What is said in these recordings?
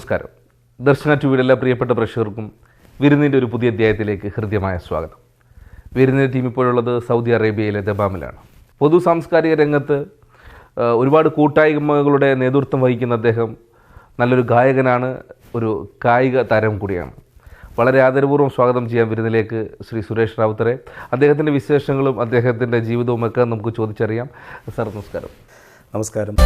നമസ്കാരം. ദർശന ടിവിയുടെ എല്ലാ പ്രിയപ്പെട്ട പ്രേക്ഷകർക്കും വിരുന്നിൻ്റെ ഒരു പുതിയ അധ്യായത്തിലേക്ക് ഹൃദ്യമായ സ്വാഗതം. വിരുന്നിൻ്റെ ടീം ഇപ്പോഴുള്ളത് സൗദി അറേബ്യയിലെ ദമാമിലാണ്. പൊതു സാംസ്കാരിക രംഗത്ത് ഒരുപാട് കൂട്ടായ്മകളുടെ നേതൃത്വം വഹിക്കുന്ന അദ്ദേഹം നല്ലൊരു ഗായകനാണ്, ഒരു കായിക താരം കൂടിയാണ്. വളരെ ആദരപൂർവ്വം സ്വാഗതം ചെയ്യാൻ വിരുന്നിലേക്ക് ശ്രീ സുരേഷ് റാവുത്തറെ. അദ്ദേഹത്തിൻ്റെ വിശേഷങ്ങളും അദ്ദേഹത്തിൻ്റെ ജീവിതവും ഒക്കെ നമുക്ക് ചോദിച്ചറിയാം. സാർ നമസ്കാരം. നമസ്കാരം.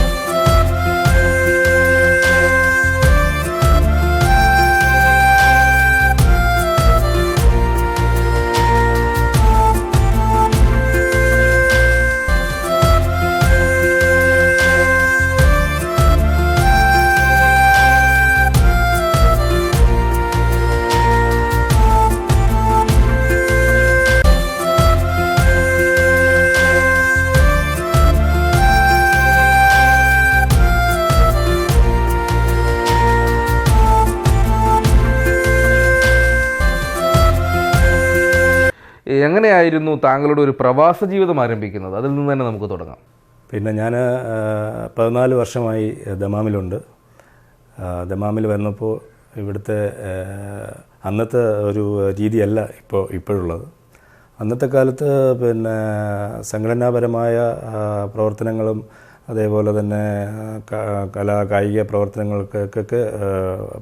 എങ്ങനെയായിരുന്നു താങ്കളുടെ ഒരു പ്രവാസ ജീവിതം ആരംഭിക്കുന്നത്? അതിൽ നിന്ന് തന്നെ നമുക്ക് തുടങ്ങാം. പിന്നെ ഞാൻ 14 വർഷമായി ദമാമിലുണ്ട്. ദമാമിൽ വന്നപ്പോൾ ഇവിടുത്തെ അന്നത്തെ ഒരു രീതിയല്ല ഇപ്പോഴുള്ളത്. അന്നത്തെ കാലത്ത് പിന്നെ സംഘടനാപരമായ പ്രവർത്തനങ്ങളും അതേപോലെ തന്നെ കായിക പ്രവർത്തനങ്ങൾക്കൊക്കെ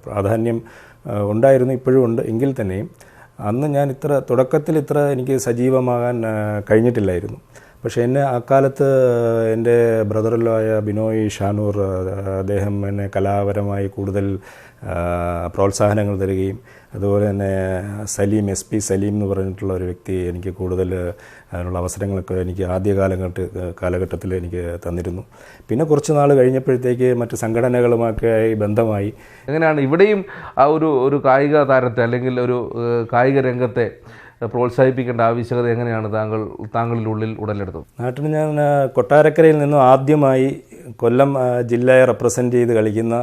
പ്രാധാന്യം ഉണ്ടായിരുന്നു, ഇപ്പോഴും ഉണ്ട്. എങ്കിൽ തന്നെയും അന്ന് ഞാൻ തുടക്കത്തിൽ എനിക്ക് സജീവമാകാൻ കഴിഞ്ഞിട്ടില്ലായിരുന്നു. പക്ഷേ എന്നെ അക്കാലത്ത് എൻ്റെ ബ്രദറിലായ ബിനോയ് ഷാനൂർ അദ്ദേഹം എന്നെ കലാപരമായി കൂടുതൽ പ്രോത്സാഹനങ്ങൾ തരികയും അതുപോലെ തന്നെ സലീം SP സലീം എന്ന് പറഞ്ഞിട്ടുള്ള ഒരു വ്യക്തി എനിക്ക് കൂടുതൽ അതിനുള്ള അവസരങ്ങളൊക്കെ എനിക്ക് ആദ്യ കാലഘട്ടത്തിൽ എനിക്ക് തന്നിരുന്നു. പിന്നെ കുറച്ച് നാൾ കഴിഞ്ഞപ്പോഴത്തേക്ക് മറ്റ് സംഘടനകളുമൊക്കെ ബന്ധമായി. എങ്ങനെയാണ് ഇവിടെയും ആ ഒരു കായിക താരത്തെ അല്ലെങ്കിൽ ഒരു കായിക രംഗത്തെ പ്രോത്സാഹിപ്പിക്കേണ്ട ആവശ്യകത എങ്ങനെയാണ് താങ്കളിലുള്ളിൽ ഉടലെടുത്തത്? നാട്ടിൽ ഞാൻ കൊട്ടാരക്കരയിൽ നിന്നും ആദ്യമായി കൊല്ലം ജില്ലയെ റെപ്രസെൻ്റ് ചെയ്ത് കളിക്കുന്ന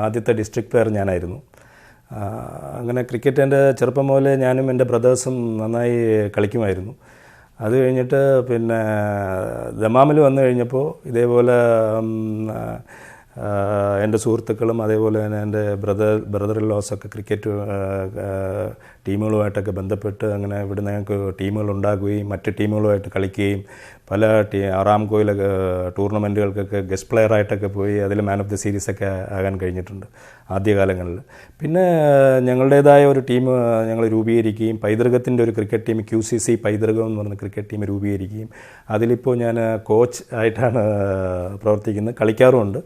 ആദ്യത്തെ ഡിസ്ട്രിക്ട് പ്ലെയർ ഞാനായിരുന്നു. അങ്ങനെ ക്രിക്കറ്റ് എൻ്റെ ചെറുപ്പം മുതലേ ഞാനും എൻ്റെ ബ്രദേഴ്സും നന്നായി കളിക്കുമായിരുന്നു. അത് കഴിഞ്ഞിട്ട് പിന്നെ ദമാമിൽ വന്നു കഴിഞ്ഞപ്പോൾ ഇതേപോലെ എൻ്റെ സുഹൃത്തുക്കളും അതേപോലെ തന്നെ എൻ്റെ ബ്രദർ ഇൻ ലോസൊക്കെ ക്രിക്കറ്റ് ടീമുകളുമായിട്ടൊക്കെ ബന്ധപ്പെട്ട് അങ്ങനെ ഇവിടെ ഞങ്ങൾക്ക് ടീമുകൾ ഉണ്ടാക്കുകയും മറ്റ് ടീമുകളുമായിട്ട് കളിക്കുകയും പല അറാംകോയിലൊക്കെ ടൂർണമെൻറ്റുകൾക്കൊക്കെ ഗസ്റ്റ് പ്ലെയറായിട്ടൊക്കെ പോയി അതിൽ മാൻ ഓഫ് ദി സീരീസൊക്കെ ആകാൻ കഴിഞ്ഞിട്ടുണ്ട് ആദ്യകാലങ്ങളിൽ. പിന്നെ ഞങ്ങളുടേതായ ഒരു ടീം ഞങ്ങൾ രൂപീകരിക്കുകയും പൈതൃകത്തിൻ്റെ ഒരു ക്രിക്കറ്റ് ടീം QCC പൈതൃകം എന്ന് പറയുന്ന ക്രിക്കറ്റ് ടീം രൂപീകരിക്കുകയും അതിലിപ്പോൾ ഞാൻ കോച്ച് ആയിട്ടാണ് പ്രവർത്തിക്കുന്നത്, കളിക്കാറുമുണ്ട്.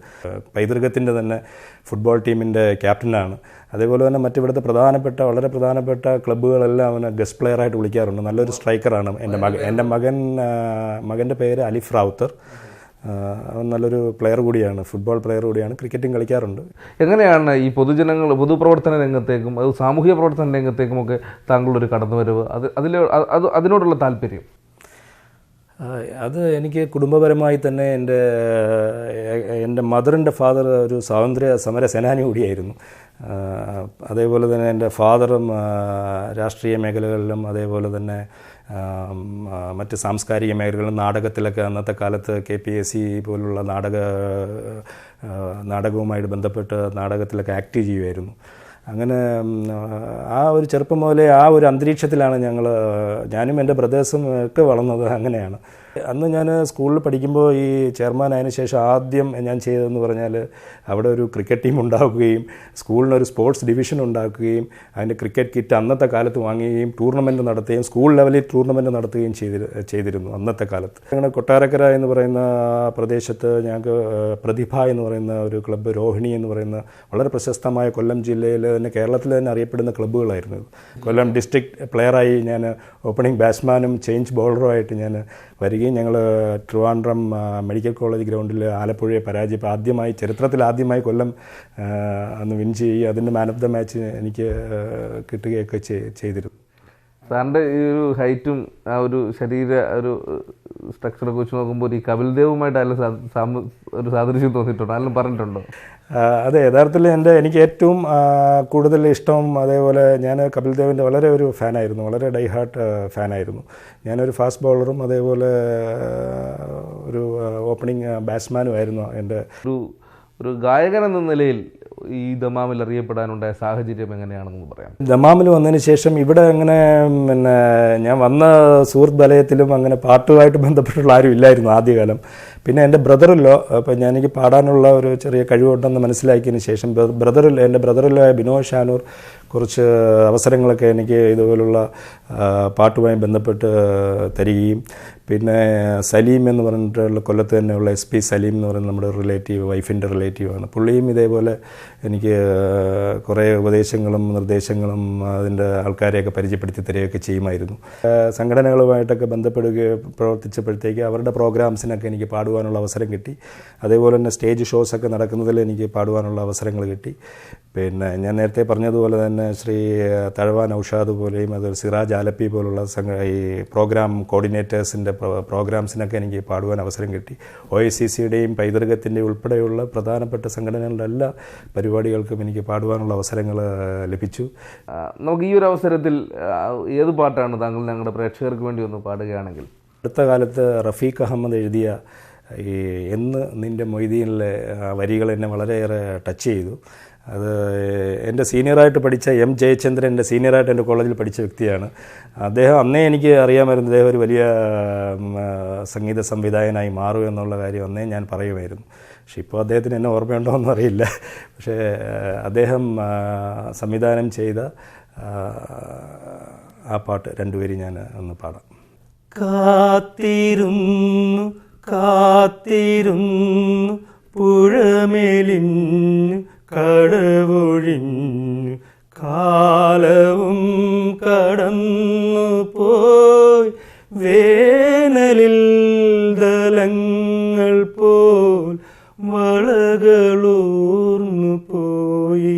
പൈതൃകത്തിൻ്റെ തന്നെ ഫുട്ബോൾ ടീമിൻ്റെ ക്യാപ്റ്റനാണ്. അതേപോലെ തന്നെ മറ്റിവിടുത്തെ വളരെ പ്രധാനപ്പെട്ട ക്ലബ്ബുകളെല്ലാം അവനെ ഗസ്റ്റ് പ്ലെയറായിട്ട് വിളിക്കാറുണ്ട്. നല്ലൊരു സ്ട്രൈക്കറാണ് എൻ്റെ മകൻ്റെ പേര് അലിഫ് റാവുത്തർ. അവൻ നല്ലൊരു പ്ലെയർ കൂടിയാണ്, ഫുട്ബോൾ പ്ലെയർ കൂടിയാണ്, ക്രിക്കറ്റും കളിക്കാറുണ്ട്. എങ്ങനെയാണ് ഈ പൊതുപ്രവർത്തന രംഗത്തേക്കും അത് സാമൂഹിക പ്രവർത്തന രംഗത്തേക്കുമൊക്കെ താങ്കളൊരു കടന്നുവരവ്, അതിനോടുള്ള താല്പര്യം? അത് എനിക്ക് കുടുംബപരമായി തന്നെ എൻ്റെ മദറിൻ്റെ ഫാദർ ഒരു സ്വാതന്ത്ര്യ സമര സേനാനി കൂടിയായിരുന്നു. അതേപോലെ തന്നെ എൻ്റെ ഫാദറും രാഷ്ട്രീയ മേഖലകളിലും അതേപോലെ തന്നെ മറ്റ് സാംസ്കാരിക മേഖലകളിലും നാടകത്തിലൊക്കെ അന്നത്തെ കാലത്ത് KPSC പോലുള്ള നാടകവുമായിട്ട് ബന്ധപ്പെട്ട് നാടകത്തിലൊക്കെ ആക്ട് ചെയ്യുമായിരുന്നു. അങ്ങനെ ആ ഒരു ചെറുപ്പം മുതലേ ആ ഒരു അന്തരീക്ഷത്തിലാണ് ഞാനും എൻ്റെ ബ്രദേഴ്സും ഒക്കെ വളർന്നത്. അങ്ങനെയാണ്. അന്ന് ഞാൻ സ്കൂളിൽ പഠിക്കുമ്പോൾ ഈ ചെയർമാൻ ആയതിനു ശേഷം ആദ്യം ഞാൻ ചെയ്തതെന്ന് പറഞ്ഞാൽ അവിടെ ഒരു ക്രിക്കറ്റ് ടീം ഉണ്ടാക്കുകയും സ്കൂളിനൊരു സ്പോർട്സ് ഡിവിഷൻ ഉണ്ടാക്കുകയും അതിൻ്റെ ക്രിക്കറ്റ് കിറ്റ് അന്നത്തെ കാലത്ത് വാങ്ങുകയും ടൂർണമെൻറ്റ് നടത്തുകയും സ്കൂൾ ലെവലിൽ ടൂർണമെൻറ്റ് നടത്തുകയും ചെയ്തിരുന്നു അന്നത്തെ കാലത്ത്. അങ്ങനെ കൊട്ടാരക്കര എന്ന് പറയുന്ന പ്രദേശത്ത് ഞങ്ങൾക്ക് പ്രതിഭ എന്ന് പറയുന്ന ഒരു ക്ലബ്ബ്, രോഹിണി എന്ന് പറയുന്ന വളരെ പ്രശസ്തമായ കൊല്ലം ജില്ലയിൽ തന്നെ കേരളത്തിൽ തന്നെ അറിയപ്പെടുന്ന ക്ലബ്ബുകളായിരുന്നു. കൊല്ലം ഡിസ്ട്രിക്ട് പ്ലെയറായി ഞാൻ ഓപ്പണിംഗ് ബാറ്റ്സ്മാനും ചേഞ്ച് ബോളറുമായിട്ട് ഞാൻ വരികയും ഞങ്ങൾ ട്രിവാൻഡ്രം മെഡിക്കൽ കോളേജ് ഗ്രൗണ്ടിൽ ആലപ്പുഴയെ ചരിത്രത്തിൽ ആദ്യമായി കൊല്ലം അന്ന് വിൻ ചെയ്യുകയും അതിൻ്റെ മാൻ ഓഫ് ദ മാച്ച് എനിക്ക് കിട്ടുകയൊക്കെ ചെയ്തിരുന്നു. സാറിൻ്റെ ഈ ഒരു ഹൈറ്റും ആ ഒരു ഒരു സ്ട്രക്ചറൊക്കെ വെച്ച് നോക്കുമ്പോൾ ഈ കപിൽ ദേവുമായിട്ട് ഒരു സാദൃശ്യം തോന്നിയിട്ടുണ്ടോ? ആരെങ്കിലും പറഞ്ഞിട്ടുണ്ടോ? അതെ, യഥാർത്ഥത്തിൽ എനിക്ക് ഏറ്റവും കൂടുതൽ ഇഷ്ടം, അതേപോലെ ഞാൻ കപിൽ ദേവിൻ്റെ വളരെ ഒരു ഫാനായിരുന്നു, വളരെ ഡൈ ഹാർട്ട് ഫാനായിരുന്നു. ഞാനൊരു ഫാസ്റ്റ് ബോളറും അതേപോലെ ഒരു ഓപ്പണിംഗ് ബാറ്റ്സ്മാനും ആയിരുന്നു. എൻ്റെ ഒരു ഒരു ഗായകൻ എന്ന നിലയിൽ ഈ ദമാമിൽ അറിയപ്പെടാനുണ്ടായ സാഹചര്യം എങ്ങനെയാണെന്ന് പറയാം? ദമാമിൽ വന്നതിന് ശേഷം ഇവിടെ അങ്ങനെ പിന്നെ ഞാൻ വന്ന സുഹൃത്ത് വലയത്തിലും അങ്ങനെ പാട്ടുമായിട്ട് ബന്ധപ്പെട്ടുള്ള ആരും ഇല്ലായിരുന്നു ആദ്യകാലം. പിന്നെ എൻ്റെ ബ്രദറിലോ അപ്പം എനിക്ക് പാടാനുള്ള ഒരു ചെറിയ കഴിവുണ്ടെന്ന് മനസ്സിലാക്കിയതിന് ശേഷം എൻ്റെ ബ്രദറിലോ ബിനോയ് ഷാനൂർ കുറച്ച് അവസരങ്ങളൊക്കെ എനിക്ക് ഇതുപോലുള്ള പാട്ടുമായി ബന്ധപ്പെട്ട് തരികയും പിന്നെ സലീം എന്ന് പറഞ്ഞിട്ടുള്ള കൊല്ലത്ത് തന്നെയുള്ള SP സലീം എന്ന് പറയുന്ന നമ്മുടെ റിലേറ്റീവ്, വൈഫിൻ്റെ റിലേറ്റീവാണ്. പുള്ളിയും ഇതേപോലെ എനിക്ക് കുറേ ഉപദേശങ്ങളും നിർദ്ദേശങ്ങളും അതിൻ്റെ ആൾക്കാരെയൊക്കെ പരിചയപ്പെടുത്തി തരികയൊക്കെ ചെയ്യുമായിരുന്നു. സംഘടനകളുമായിട്ടൊക്കെ ബന്ധപ്പെടുകയോ പ്രവർത്തിച്ചപ്പോഴത്തേക്ക് അവരുടെ പ്രോഗ്രാംസിനൊക്കെ എനിക്ക് പാടുവാനുള്ള അവസരം കിട്ടി. അതേപോലെ തന്നെ സ്റ്റേജ് ഷോസൊക്കെ നടക്കുന്നതിൽ എനിക്ക് പാടുവാനുള്ള അവസരങ്ങൾ കിട്ടി. പിന്നെ ഞാൻ നേരത്തെ പറഞ്ഞതുപോലെ തന്നെ ശ്രീ തഴവാ നൗഷാദ് പോലെയും അത് സിറാജ് ആലപ്പി പോലുള്ള ഈ പ്രോഗ്രാം കോർഡിനേറ്റേഴ്സിൻ്റെ പ്രോഗ്രാംസിനൊക്കെ എനിക്ക് പാടുവാൻ അവസരം കിട്ടി. OICCയുടെയും പൈതൃകത്തിൻ്റെ ഉൾപ്പെടെയുള്ള പ്രധാനപ്പെട്ട സംഘടനകളുടെ എല്ലാ പരിപാടികൾക്കും എനിക്ക് പാടുവാനുള്ള അവസരങ്ങൾ ലഭിച്ചു. നമുക്ക് ഈ ഒരു അവസരത്തിൽ ഏത് പാട്ടാണ് താങ്കൾ ഞങ്ങളുടെ പ്രേക്ഷകർക്ക് വേണ്ടി ഒന്ന് പാടുകയാണെങ്കിൽ? അടുത്ത കാലത്ത് റഫീഖ് അഹമ്മദ് എഴുതിയ ഈ എന്ന് നിൻ്റെ മൊയ്തീനിലെ വരികൾ എന്നെ വളരെയേറെ ടച്ച് ചെയ്തു. അത് എൻ്റെ സീനിയറായിട്ട് പഠിച്ച M ജയചന്ദ്രൻ എൻ്റെ സീനിയറായിട്ട് എൻ്റെ കോളേജിൽ പഠിച്ച വ്യക്തിയാണ്. അദ്ദേഹം അന്നേ എനിക്ക് അറിയാമായിരുന്നു അദ്ദേഹം ഒരു വലിയ സംഗീത സംവിധായകനായി മാറും എന്നുള്ള കാര്യം അന്നേ ഞാൻ പറയുമായിരുന്നു. പക്ഷെ ഇപ്പോൾ അദ്ദേഹത്തിന് എന്നെ ഓർമ്മയുണ്ടോ എന്നും അറിയില്ല. പക്ഷേ അദ്ദേഹം സംവിധാനം ചെയ്ത ആ പാട്ട് രണ്ടുപേരും ഞാൻ ഒന്ന് പാടാം. കാത്തിരുന്നു കാത്തിരുന്നു പുഴമേലിഞ്ഞു കടവൊഴിഞ്ഞു കാലവും കടന്നു പോയി വേനലിൽ ദലങ്ങൾ പോൽ വളകളൂർന്നു പോയി.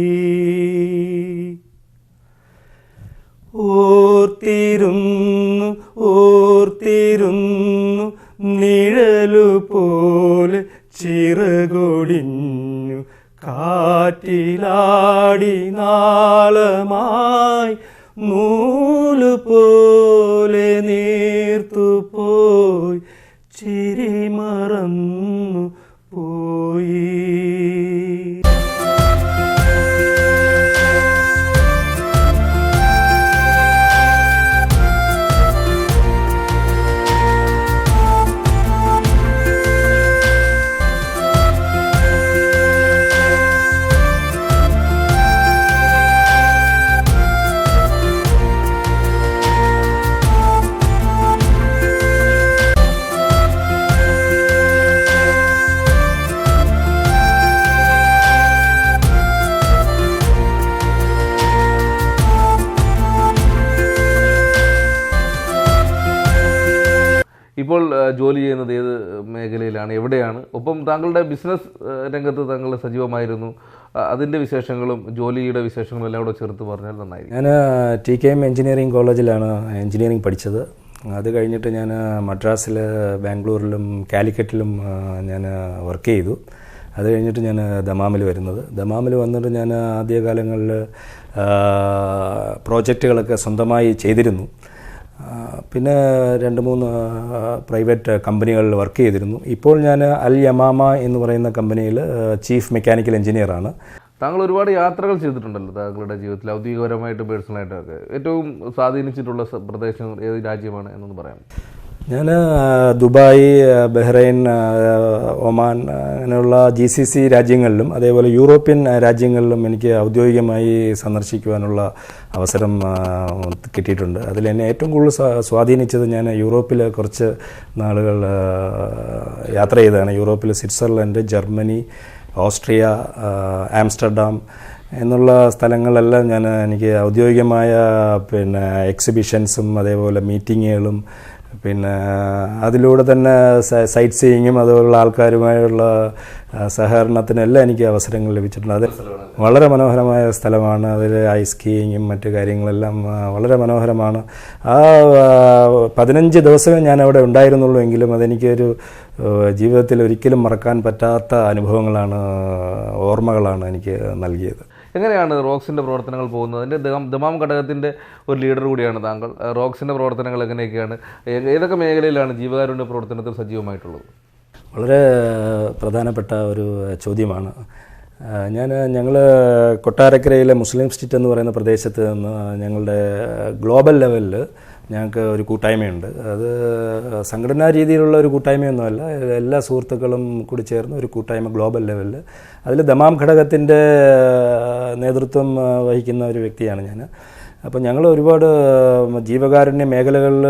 ഓർത്തിരുന്നു ഓർത്തിരുന്നു നിഴലുപോലെ ചിറകൊടിഞ്ഞു കാറ്റിലാടി നാളമായി നൂലുപോലെ നീർത്തുപോയി ചിരി മറന്നു പോയി. ഇപ്പോൾ ജോലി ചെയ്യുന്നത് ഏത് മേഖലയിലാണ്, എവിടെയാണ്? ഒപ്പം താങ്കളുടെ ബിസിനസ് രംഗത്ത് താങ്കൾ സജീവമായിരുന്നു. അതിൻ്റെ വിശേഷങ്ങളും ജോലിയുടെ വിശേഷങ്ങളും എല്ലാം കൂടെ ചേർത്ത് പറഞ്ഞാൽ നന്നായിരിക്കും. ഞാൻ TKM എഞ്ചിനീയറിംഗ് കോളേജിലാണ് എഞ്ചിനീയറിംഗ് പഠിച്ചത്. അത് കഴിഞ്ഞിട്ട് ഞാൻ മദ്രാസിൽ, ബാംഗ്ലൂരിലും കാലിക്കറ്റിലും ഞാൻ വർക്ക് ചെയ്തു. അത് കഴിഞ്ഞിട്ട് ഞാൻ ദമാമിൽ വന്നിട്ട് ഞാൻ ആദ്യകാലങ്ങളിൽ പ്രോജക്റ്റുകളൊക്കെ സ്വന്തമായി ചെയ്തിരുന്നു. പിന്നെ 2-3 പ്രൈവറ്റ് കമ്പനികളിൽ വർക്ക് ചെയ്തിരുന്നു. ഇപ്പോൾ ഞാൻ അൽ യമാമ എന്ന് പറയുന്ന കമ്പനിയിൽ ചീഫ് മെക്കാനിക്കൽ എഞ്ചിനീയറാണ്. താങ്കൾ ഒരുപാട് യാത്രകൾ ചെയ്തിട്ടുണ്ടല്ലോ താങ്കളുടെ ജീവിതത്തിൽ, ഔദ്യോഗികപരമായിട്ടും പേഴ്സണലായിട്ടൊക്കെ. ഏറ്റവും സ്വാധീനിച്ചിട്ടുള്ള പ്രദേശം ഏത് രാജ്യമാണ് എന്നൊന്ന് പറയാം? ഞാൻ ദുബായ്, ബഹ്റൈൻ, ഒമാൻ അങ്ങനെയുള്ള GCC രാജ്യങ്ങളിലും അതേപോലെ യൂറോപ്യൻ രാജ്യങ്ങളിലും എനിക്ക് ഔദ്യോഗികമായി സന്ദർശിക്കുവാനുള്ള അവസരം കിട്ടിയിട്ടുണ്ട്. അതിൽ എന്നെ ഏറ്റവും കൂടുതൽ സ്വാധീനിച്ചത് ഞാൻ യൂറോപ്പിൽ കുറച്ച് നാളുകൾ യാത്ര ചെയ്തതാണ്. യൂറോപ്പിൽ സ്വിറ്റ്സർലൻഡ്, ജർമ്മനി, ഓസ്ട്രിയ, ആംസ്റ്റർഡാം എന്നുള്ള സ്ഥലങ്ങളെല്ലാം എനിക്ക് ഔദ്യോഗികമായ എക്സിബിഷൻസും അതേപോലെ മീറ്റിങ്ങുകളും പിന്നെ അതിലൂടെ തന്നെ സൈറ്റ് സീയിങ്ങും അതുപോലുള്ള ആൾക്കാരുമായുള്ള സഹകരണത്തിനെല്ലാം എനിക്ക് അവസരങ്ങൾ ലഭിച്ചിട്ടുണ്ട്. അത് വളരെ മനോഹരമായ സ്ഥലമാണ്. അതിൽ ഐസ് സ്കീയിങ്ങും മറ്റു കാര്യങ്ങളെല്ലാം വളരെ മനോഹരമാണ്. ആ 15 ദിവസമേ ഞാൻ അവിടെ ഉണ്ടായിരുന്നുള്ളൂ എങ്കിലും അതെനിക്കൊരു ജീവിതത്തിൽ ഒരിക്കലും മറക്കാൻ പറ്റാത്ത അനുഭവങ്ങളാണ്, ഓർമ്മകളാണ് എനിക്ക് നൽകിയത്. എങ്ങനെയാണ് റോക്സിൻ്റെ പ്രവർത്തനങ്ങൾ പോകുന്നത്? അതിൻ്റെ ദമാം ഘടകത്തിൻ്റെ ഒരു ലീഡർ കൂടിയാണ് താങ്കൾ. റോക്സിൻ്റെ പ്രവർത്തനങ്ങൾ എങ്ങനെയൊക്കെയാണ്? ഏതൊക്കെ മേഖലയിലാണ് ജീവകാരുണ്യ പ്രവർത്തനത്തിൽ സജീവമായിട്ടുള്ളത്? വളരെ പ്രധാനപ്പെട്ട ഒരു ചോദ്യമാണ്. ഞങ്ങൾ കൊട്ടാരക്കരയിലെ മുസ്ലിം സ്ട്രീറ്റ് എന്ന് പറയുന്ന പ്രദേശത്ത് നിന്ന് ഞങ്ങളുടെ ഗ്ലോബൽ ലെവലിൽ ഞങ്ങൾക്ക് ഒരു കൂട്ടായ്മയുണ്ട്. അത് സംഘടനാ രീതിയിലുള്ള ഒരു കൂട്ടായ്മയൊന്നുമല്ല, എല്ലാ സുഹൃത്തുക്കളും കൂടി ചേർന്ന് ഒരു കൂട്ടായ്മ ഗ്ലോബൽ ലെവലിൽ. അതിൽ ദമാം ഘടകത്തിൻ്റെ നേതൃത്വം വഹിക്കുന്ന ഒരു വ്യക്തിയാണ് ഞാൻ. അപ്പോൾ ഞങ്ങൾ ഒരുപാട് ജീവകാരുണ്യ മേഖലകളിൽ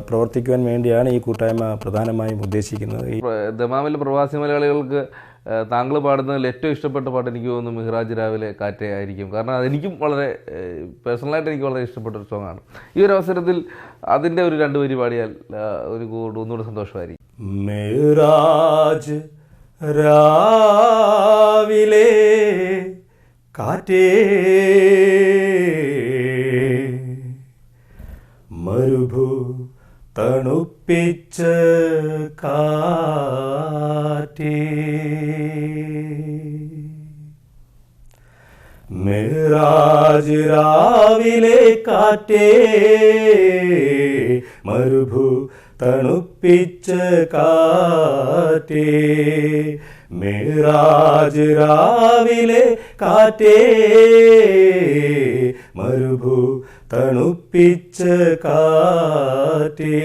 പ്രവർത്തിക്കുവാൻ വേണ്ടിയാണ് ഈ കൂട്ടായ്മ പ്രധാനമായും ഉദ്ദേശിക്കുന്നത്. ദമാമിലെ പ്രവാസി മലയാളികൾക്ക് താങ്കൾ പാടുന്നതിൽ ഏറ്റവും ഇഷ്ടപ്പെട്ട പാട്ട് എനിക്ക് തോന്നുന്നു മിഹ്റാജ് രാവിലെ കാറ്റേ ആയിരിക്കും. കാരണം അതെനിക്കും വളരെ പേഴ്സണലായിട്ട് എനിക്ക് വളരെ ഇഷ്ടപ്പെട്ട ഒരു സോങ്ങാണ്. ഈ ഒരു അവസരത്തിൽ അതിൻ്റെ ഒരു 2 വരി പാടിയാൽ ഒന്നുകൂടെ സന്തോഷമായിരിക്കും. മിഹ്റാജ് രാവിലെ കാറ്റേ മരുഭൂ തണുപ്പിച്ച കാറ്റേ, മിഹ്റാജ് രാവിലെ കാറ്റേ മരുഭൂ തണുപ്പിച്ച കാറ്റേ, മിഹ്റാജ് രാവിലെ കാറ്റേ മരുഭൂ തണുപ്പിച്ച കാറ്റേ,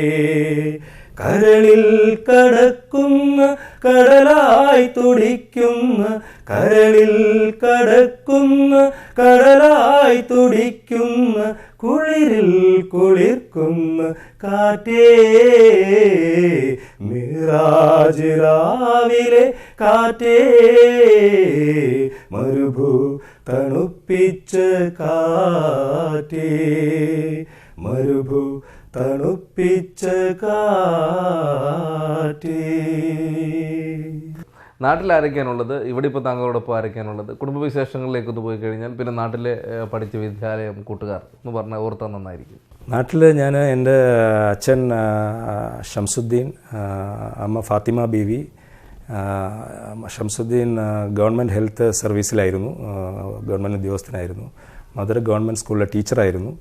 കരളിൽ കടക്കുന്ന കടലായി തുടിക്കുന്ന, കരളിൽ കടക്കുന്ന കടലായി തുടിക്കുന്ന, കുളിരിൽ കുളിർക്കുന്ന കാറ്റേ, മിഹ്റാജ് രാവിലെ കാറ്റേ മരുഭൂ തണുപ്പിച്ച കാറ്റേ, മരുഭൂ തണുപ്പിച്ച കാറ്റേ. നാട്ടിലാരൊക്കെയാണുള്ളത്? ഇവിടെ ഇപ്പോൾ താങ്കളോടൊപ്പം ആരൊക്കെയാണുള്ളത്? കുടുംബവിശേഷങ്ങളിലേക്കൊന്ന് പോയി കഴിഞ്ഞാൽ പിന്നെ നാട്ടിലെ പഠിച്ച വിദ്യാലയം, കൂട്ടുകാർ എന്ന് പറഞ്ഞാൽ ഓർത്താൽ നന്നായിരിക്കും. നാട്ടിൽ ഞാൻ എൻ്റെ അച്ഛൻ ഷംസുദ്ദീൻ, അമ്മ ഫാത്തിമ ബീവി. ഷംസുദ്ദീൻ ഗവൺമെൻറ് ഹെൽത്ത് സർവീസിലായിരുന്നു, ഗവൺമെൻറ് ഉദ്യോഗസ്ഥനായിരുന്നു. മദർ ഗവൺമെൻറ് സ്കൂളിലെ ടീച്ചറായിരുന്നു.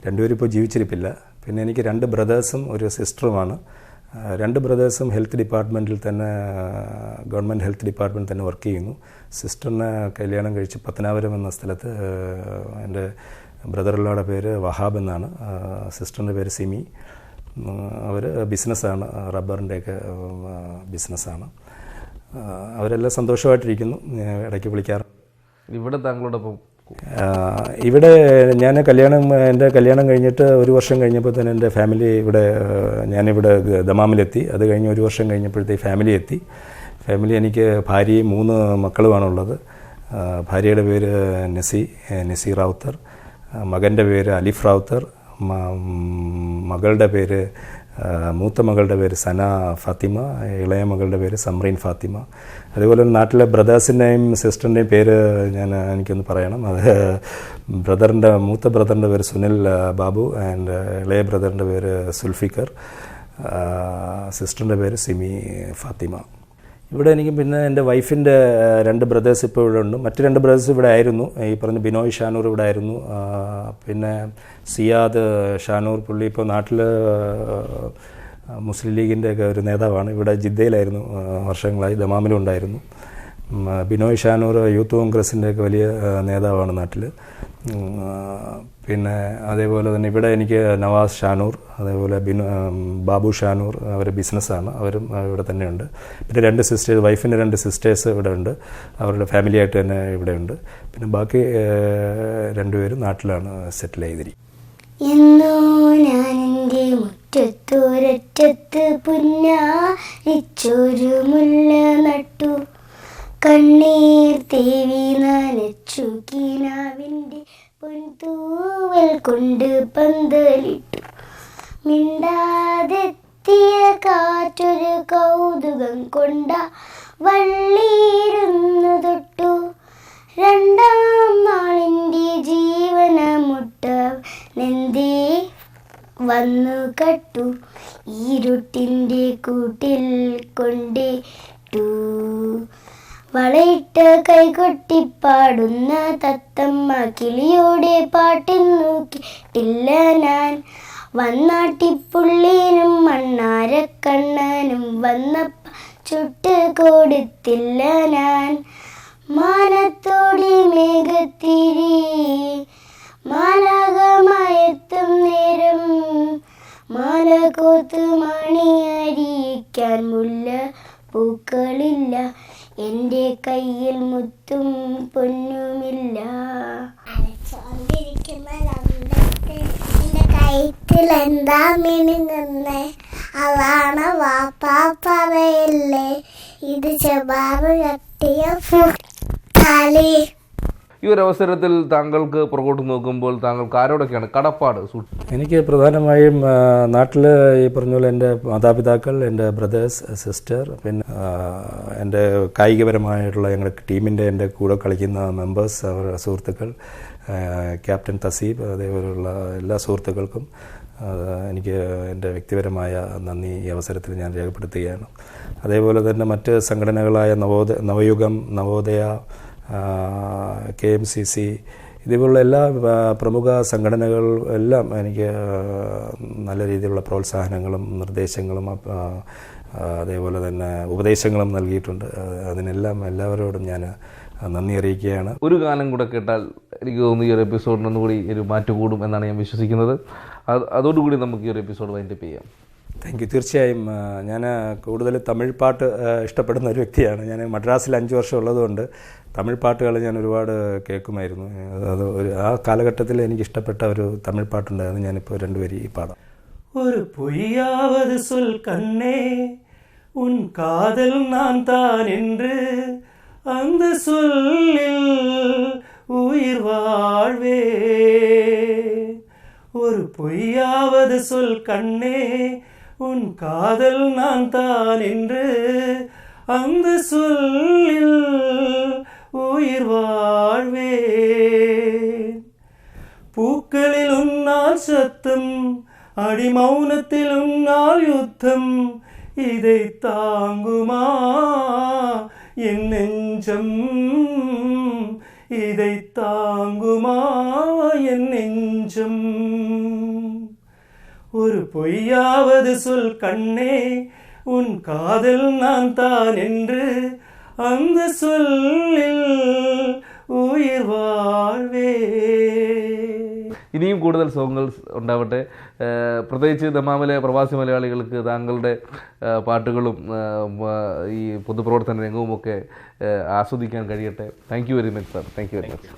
രണ്ടുപേരും ഇപ്പോൾ ജീവിച്ചിരിപ്പില്ല. പിന്നെ എനിക്ക് 2 ബ്രദേഴ്സും ഒരു സിസ്റ്ററുമാണ്. 2 ബ്രദേഴ്സും ഹെൽത്ത് ഡിപ്പാർട്ട്മെൻറ്റിൽ തന്നെ, ഗവൺമെൻറ് ഹെൽത്ത് ഡിപ്പാർട്ട്മെൻറ്റിൽ തന്നെ വർക്ക് ചെയ്യുന്നു. സിസ്റ്ററിനെ കല്യാണം കഴിച്ച് പത്തനാപുരം എന്ന സ്ഥലത്ത്, എൻ്റെ ബ്രദറിലോടെ പേര് വഹാബ് എന്നാണ്, സിസ്റ്ററിൻ്റെ പേര് സിമി. അവർ ബിസിനസ്സാണ്, റബ്ബറിൻ്റെയൊക്കെ ബിസിനസ്സാണ്. അവരെല്ലാം സന്തോഷമായിട്ടിരിക്കുന്നു. ഇടയ്ക്ക് വിളിക്കാറുണ്ട്. ഇവിടെ താങ്കളോടൊപ്പം ഇവിടെ എൻ്റെ കല്യാണം കഴിഞ്ഞിട്ട് 1 വർഷം കഴിഞ്ഞപ്പോൾ തന്നെ എൻ്റെ ഫാമിലി ഞാനിവിടെ ദമാമിലെത്തി. അത് കഴിഞ്ഞ് 1 വർഷം കഴിഞ്ഞപ്പോഴത്തേക്ക് ഫാമിലി എത്തി. എനിക്ക് ഭാര്യയും 3 മക്കളുമാണുള്ളത്. ഭാര്യയുടെ പേര് നസി റാവുത്തർ, മകൻ്റെ പേര് അലിഫ് റാവുത്തർ, മകളുടെ പേര്, മൂത്ത മകളുടെ പേര് സന ഫാത്തിമ, ഇളയ മകളുടെ പേര് സംറീൻ ഫാത്തിമ. അതുപോലെ നാട്ടിലെ ബ്രദേഴ്സിൻ്റെയും സിസ്റ്ററിൻ്റെയും പേര് എനിക്കൊന്ന് പറയണം. അത് മൂത്ത ബ്രദറിൻ്റെ പേര് സുനിൽ ബാബു, ആൻഡ് ഇളയ ബ്രദറിൻ്റെ പേര് സുൽഫിക്കർ, സിസ്റ്ററിൻ്റെ പേര് സിമി ഫാത്തിമ. ഇവിടെ എനിക്ക് പിന്നെ എൻ്റെ വൈഫിൻ്റെ 2 ബ്രദേഴ്സ് ഇപ്പോൾ ഇവിടെ ഉണ്ട്. മറ്റ് 2 ബ്രദേഴ്സ് ഇവിടെ ആയിരുന്നു. ഈ പറഞ്ഞ ബിനോയ് ഷാനൂർ ഇവിടെ ആയിരുന്നു. പിന്നെ സിയാദ് ഷാനൂർ, പുള്ളി ഇപ്പോൾ നാട്ടിൽ മുസ്ലിം ലീഗിൻ്റെയൊക്കെ ഒരു നേതാവാണ്. ഇവിടെ ജിദ്ദയിലായിരുന്നു വർഷങ്ങളായി, ദമാമിലും ഉണ്ടായിരുന്നു. ബിനോയ് ഷാനൂർ യൂത്ത് കോൺഗ്രസിൻ്റെയൊക്കെ വലിയ നേതാവാണ് നാട്ടിൽ. പിന്നെ അതേപോലെ തന്നെ ഇവിടെ എനിക്ക് നവാസ് ഷാനൂർ, അതേപോലെ ബാബു ഷാനൂർ, അവർ ബിസിനസ്സാണ്, അവരും ഇവിടെ തന്നെയുണ്ട്. പിന്നെ 2 സിസ്റ്റേഴ്സ്, വൈഫിൻ്റെ 2 സിസ്റ്റേഴ്സ് ഇവിടെ ഉണ്ട്, അവരുടെ ഫാമിലിയായിട്ട് തന്നെ ഇവിടെ ഉണ്ട്. പിന്നെ ബാക്കി 2 പേരും നാട്ടിലാണ് സെറ്റിൽ ചെയ്തിരിക്കുന്നത്. എന്നോ ഞാനെൻ്റെ മുറ്റത്തൊരറ്റത്ത് പുന്നാരിച്ചൊരു മുല്ല നട്ടു, കണ്ണീർ തേവി നനച്ചു കിനാവിൻ്റെ പൊൻതൂവൽ കൊണ്ട് പന്തലിട്ടു, മിണ്ടാതെത്തിയ കാറ്റൊരു കൗതുകം കൊണ്ട വള്ളിയിരുന്നു തൊട്ടു, 2ാം നാളിൻ്റെ ജീവനമുട്ട നെന്തേ വന്നു കട്ടു, ഇരുട്ടിൻ്റെ കൂട്ടിൽ കൊണ്ടിട്ടു, വളയിട്ട കൈകൊട്ടിപ്പാടുന്ന തത്തമ്മ കിളിയോടെ പാട്ടിൽ നോക്കിയിട്ടില്ല ഞാൻ, വന്നാട്ടിപ്പുള്ളിനും മണ്ണാരക്കണ്ണനും വന്നപ്പ ചുട്ട് കൊടുത്തില്ല ഞാൻ. മാനത്തോടി മേഘത്തിരി മാലാകമായെത്തും നേരം മാലകോത്ത് മണിയരിക്കാൻ മുല്ല പൂക്കളില്ല. എൻ്റെ കയ്യിൽ മുത്തും പൊന്നുമില്ല. എന്റെ കയറ്റിൽ എന്താ മിനുങ്ങുന്നേ, അതാണ് വാപ്പാ പറയല്ലേ, ഇത് ചെബാറ് കട്ടിയ പൂക്കാലി. ഈ ഒരു അവസരത്തിൽ താങ്കൾക്ക് പുറകോട്ട് നോക്കുമ്പോൾ താങ്കൾക്ക് ആരോടൊക്കെയാണ് കടപ്പാട്? എനിക്ക് പ്രധാനമായും നാട്ടിൽ ഈ പറഞ്ഞ പോലെ എൻ്റെ മാതാപിതാക്കൾ, എൻ്റെ ബ്രദേഴ്സ്, സിസ്റ്റർ, പിന്നെ എൻ്റെ കായികപരമായിട്ടുള്ള ഞങ്ങളുടെ ടീമിൻ്റെ എൻ്റെ കൂടെ കളിക്കുന്ന മെമ്പേഴ്സ്, അവർ സുഹൃത്തുക്കൾ, ക്യാപ്റ്റൻ തസീബ്, അതേപോലെയുള്ള എല്ലാ സുഹൃത്തുക്കൾക്കും എനിക്ക് എൻ്റെ വ്യക്തിപരമായ നന്ദി ഈ അവസരത്തിൽ ഞാൻ രേഖപ്പെടുത്തുകയാണ്. അതേപോലെ തന്നെ മറ്റ് സംഘടനകളായ നവയുഗം, നവോദയ, KMCC ഇതുപോലുള്ള എല്ലാ പ്രമുഖ സംഘടനകൾ എല്ലാം എനിക്ക് നല്ല രീതിയിലുള്ള പ്രോത്സാഹനങ്ങളും നിർദ്ദേശങ്ങളും അതേപോലെ തന്നെ ഉപദേശങ്ങളും നൽകിയിട്ടുണ്ട്. അതിനെല്ലാം എല്ലാവരോടും ഞാൻ നന്ദി അറിയിക്കുകയാണ്. ഒരു ഗാനം കൂടെ കേട്ടാൽ എനിക്ക് തോന്നുന്നു ഈ ഒരു എപ്പിസോഡിനൊന്നുകൂടി ഒരു മാറ്റം കൂടും എന്നാണ് ഞാൻ വിശ്വസിക്കുന്നത്. അതോടുകൂടി നമുക്ക് ഈ ഒരു എപ്പിസോഡ് വൈൻഡപ്പ് ചെയ്യാം. Thank you. തീർച്ചയായും ഞാൻ കൂടുതൽ തമിഴ് പാട്ട് ഇഷ്ടപ്പെടുന്ന ഒരു വ്യക്തിയാണ്. ഞാൻ മദ്രാസിൽ 5 വർഷം ഉള്ളതുകൊണ്ട് തമിഴ് പാട്ടുകൾ ഞാൻ ഒരുപാട് കേൾക്കുമായിരുന്നു. അത് ആ കാലഘട്ടത്തിൽ എനിക്കിഷ്ടപ്പെട്ട ഒരു തമിഴ് പാട്ടുണ്ടായിരുന്നു. ഞാനിപ്പോൾ 2 വരി പാടാം. ഒരു பொய்யாவது சொல் கண்ணே, உன் காதல் நான் தான் என்று அந்த சொல்லில் உயிர் வாழ்வே. ஒரு பொய்யாவது சொல் கண்ணே, உன் காதல் நான் தான் என்று அந்த சொல்லில் உயிர் வாழ்வே. பூக்களில் உன்னால் சத்தம், அடி மௌனத்தில் உன்னால் யுத்தம், இதை தாங்குமா என் நெஞ்சம், இதை தாங்குமா என் நெஞ்சம். ஒரு பொய்யாவது சொல் கண்ணே, உன் காதல் நான் தான் என்று அந்த சொல்லில் உயிர் வாழ்வே. ഇനിയും കൂടുതൽ സോങ്ങുകൾ ഉണ്ടാവട്ടെ. പ്രത്യേകിച്ച് ദമാമിലെ പ്രവാസി മലയാളികൾക്ക് താങ്കളുടെ പാട്ടുകളും ഈ പൊതുപ്രവർത്തന രംഗവുമൊക്കെ ആസ്വദിക്കാൻ കഴിയട്ടെ. Thank you very much sir. Thank you very much.